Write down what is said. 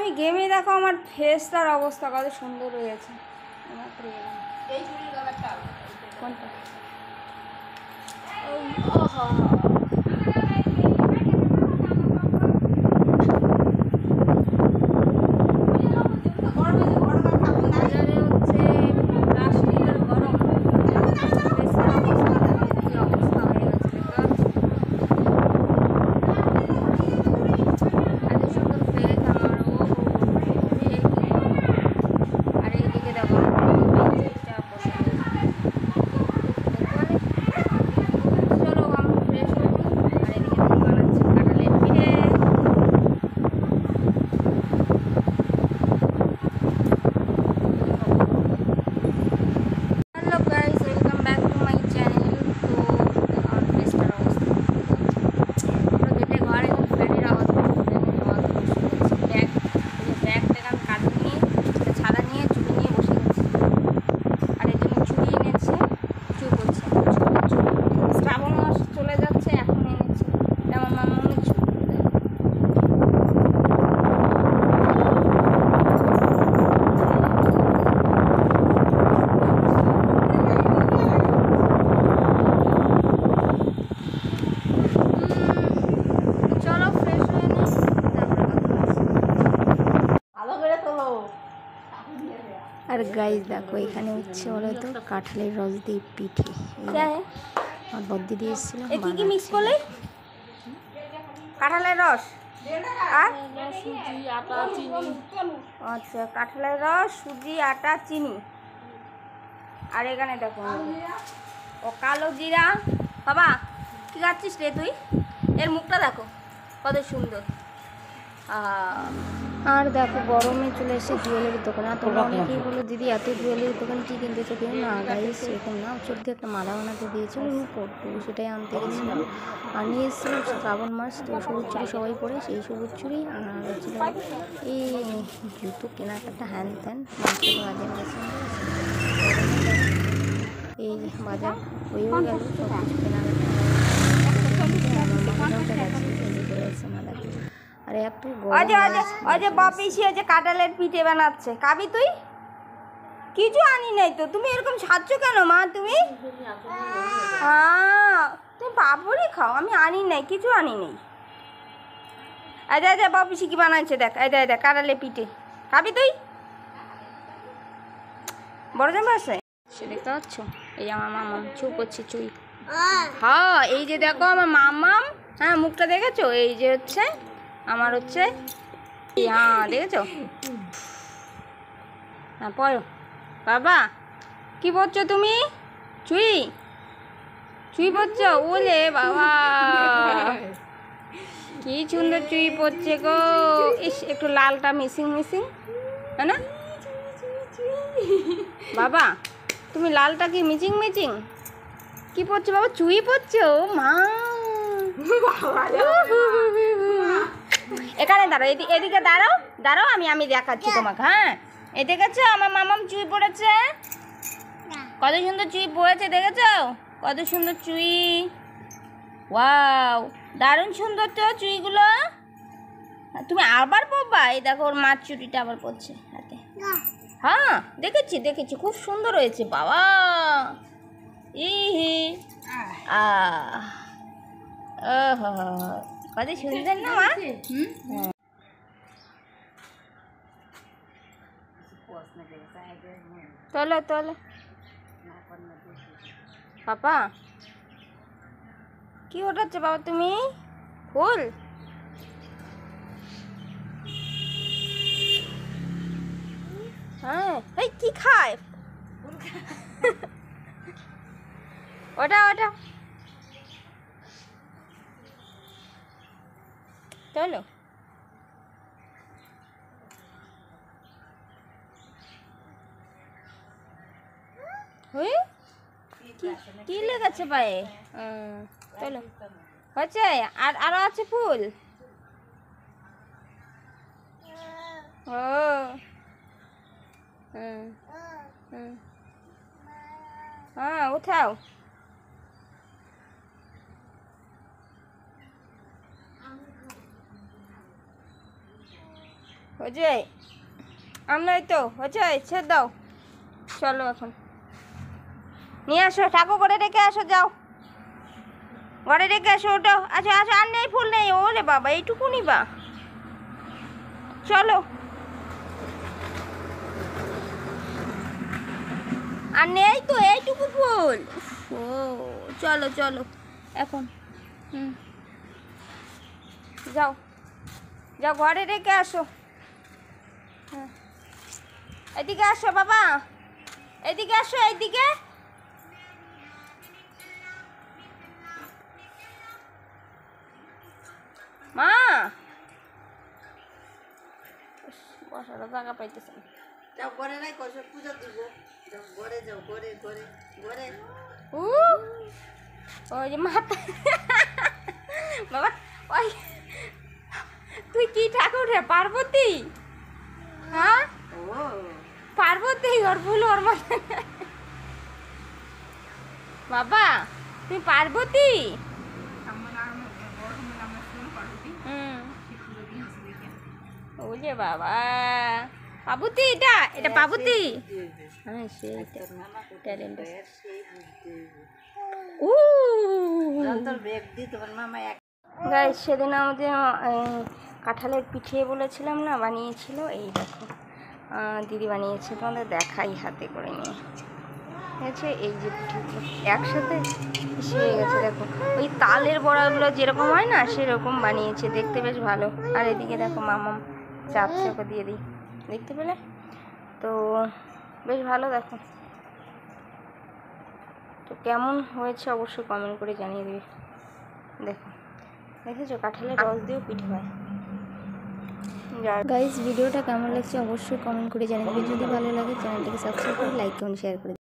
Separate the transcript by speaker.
Speaker 1: আমি গেমে দেখো আমার ফেসটার অবস্থা কত সুন্দর হয়েছে।
Speaker 2: এই চুড়ির কালারটা
Speaker 1: কোনটা? আর গাইস দেখো এখানে হচ্ছে বলো তো কাঁঠালের রস দিয়ে পিঠে। আমার বদ্দি দিয়ে এসেছিল। কি কি মিক্স করলে? কাঁঠালের রস আর
Speaker 2: সুজি আটা চিনি।
Speaker 1: আচ্ছা, কাঁঠালের রস, সুজি, আটা, চিনি। আর এখানে দেখো ও কালো জিরা। বাবা কি খাচ্ছিস রে তুই? এর মুখটা দেখো কত সুন্দর। আর দেখো গরমে চলে এসে জুয়েলারির দোকানে। আর তোমরা অনেকেই বলো দিদি এত জুয়েলারির দোকানে কী কিনতেছো? কেন না গাইস এরকম না, সত্যি একটা মালা বানাতে দিয়েছিল রূপোর, তো সেটাই আনতে গেছিলাম। আর নিয়ে এসেছিলাম শ্রাবণ মাস, তো সবুজ চুড়ি সবাই পরে, সেই সবুজ চুড়ি। আর হচ্ছিল এই জুতো কেনাকাটা হ্যান ত্যান মার্কেট বাজার গেছে। এই বাজার হয়েও গেল, সব কিছু কেনাকাটা গেছে মালা। আর এত বাপিসি আছে কাঁঠালের পিঠে বানাচ্ছে, খাবি তুই? কিছু আনি নাই তো, তুমি এরকম সাজছ কেন মা? তুমি তুমি পাপড়ি খাও, আমি আনি নাই, কিছু আনি নেই। আচ্ছা বাপিসি কি বানাচ্ছে দেখ। দেখ কাঁঠালের পিঠে, খাবি তুই? বড় জামা আছে সে দেখতে পাচ্ছ? এই আমার মামাম চুপ করছে চুই। হ্যাঁ এই যে দেখো আমার মামাম, হ্যাঁ মুখটা দেখেছো? এই যে হচ্ছে আমার হচ্ছে, হ্যাঁ দেখেছো? হ্যাঁ পড়ো। বাবা কি পড়ছো তুমি? চুই চুই পড়ছো? ওলে বাবা কি সুন্দর চুই পড়ছে গো। ইস একটু লালটা মিসিং মিসিং, তাই না বাবা? তুমি লালটা কি মিচিং মিচিং কি পড়ছো বাবা? চুই পড়ছো মা? এখানে দাঁড়াও, এদিকে দাঁড়াও দাঁড়াও, আমি দেখাচ্ছি তোমাকে। হ্যাঁ এই দেখেছো আমার মামাম চুই পড়েছে, কত সুন্দর চুই পড়েছে, দেখেছো কত সুন্দর চুই? ওয়াও দারুণ সুন্দর তো চুইগুলো। তুমি আবার পড়বা? এই দেখো ওর মার চুটিটা আবার পড়ছে হাতে। হ্যাঁ দেখেছি খুব সুন্দর হয়েছে বাবা। ইহি কত সুন্দর না মা? তোলো পাপা কি ওঠাচ্ছে বাবা তুমি? ফুল? হ্যাঁ এই কি খায়? ওটা চলো। কি লেগেছে পায়ে? চলো হচ্ছে। আরো আছে ফুল? ও হ্যাঁ উঠাও। হয়েছে আমরাই তো হয়েছে ছেড়ে দাও। চলো এখন নিয়ে আসো, ঠাকুর করে রেখে আসো, যাও ঘরে রেখে আসো। ওটা আচ্ছা আচ্ছা, আর নেই ফুল নেই। ওরে বাবা এইটুকুনি বা, চলো আর নেই তো এইটুকু ফুল। ও চলো চলো এখন, যাও যাও ঘরে রেখে আসো। হ্যাঁ এদিকে আসো বাবা, এদিকে আসো, এইদিকে। মা বসার জায়গা পাইতেছে না।
Speaker 2: যাও ঘরে নাই কত পূজা দিব, যাও ঘরে, যাও ঘরে ঘরে ঘরে।
Speaker 1: ওই যে মাথা বাবা, ওই তুই কি ঠাকুর রে, পার্বতী? হ্যাঁ
Speaker 2: ও
Speaker 1: পার্বতী, ওর ভুল ওর মাথা। বাবা তুমি পার্বতী? ওই যে বাবা পার্বতী, এটা এটা পার্বতী। হ্যাঁ সেই ট্যালেন্ট।
Speaker 2: তোর ব্যাগ দি তোমার মামা এক।
Speaker 1: গাইস সেদিন আমাদের কাঁঠালের পিঠে বলেছিলাম না, বানিয়েছিল। এই দেখো দিদি বানিয়েছে, তোমাদের দেখাই হাতে করে নিয়ে। ঠিক আছে, এই যে পিঠেগুলো একসাথে মিশে গেছে, দেখো ওই তালের বড়াগুলো যেরকম হয় না সেরকম বানিয়েছে, দেখতে বেশ ভালো। আর এদিকে দেখো মামাম চাপছে, ওকে দিয়ে দিই, দেখতে পেলে তো বেশ ভালো। দেখো তো কেমন হয়েছে অবশ্যই কমেন্ট করে জানিয়ে দিবি। দেখো দেখেছো কাঁঠালের রস দিয়েও পিঠে হয়। গাইস ভিডিওটা কেমন লাগছে অবশ্যই কমেন্ট করে জানিয়ে দিবে। যদি ভালো লাগে চ্যানেলটাকে সাবস্ক্রাইব করে লাইক কমেন্ট শেয়ার করে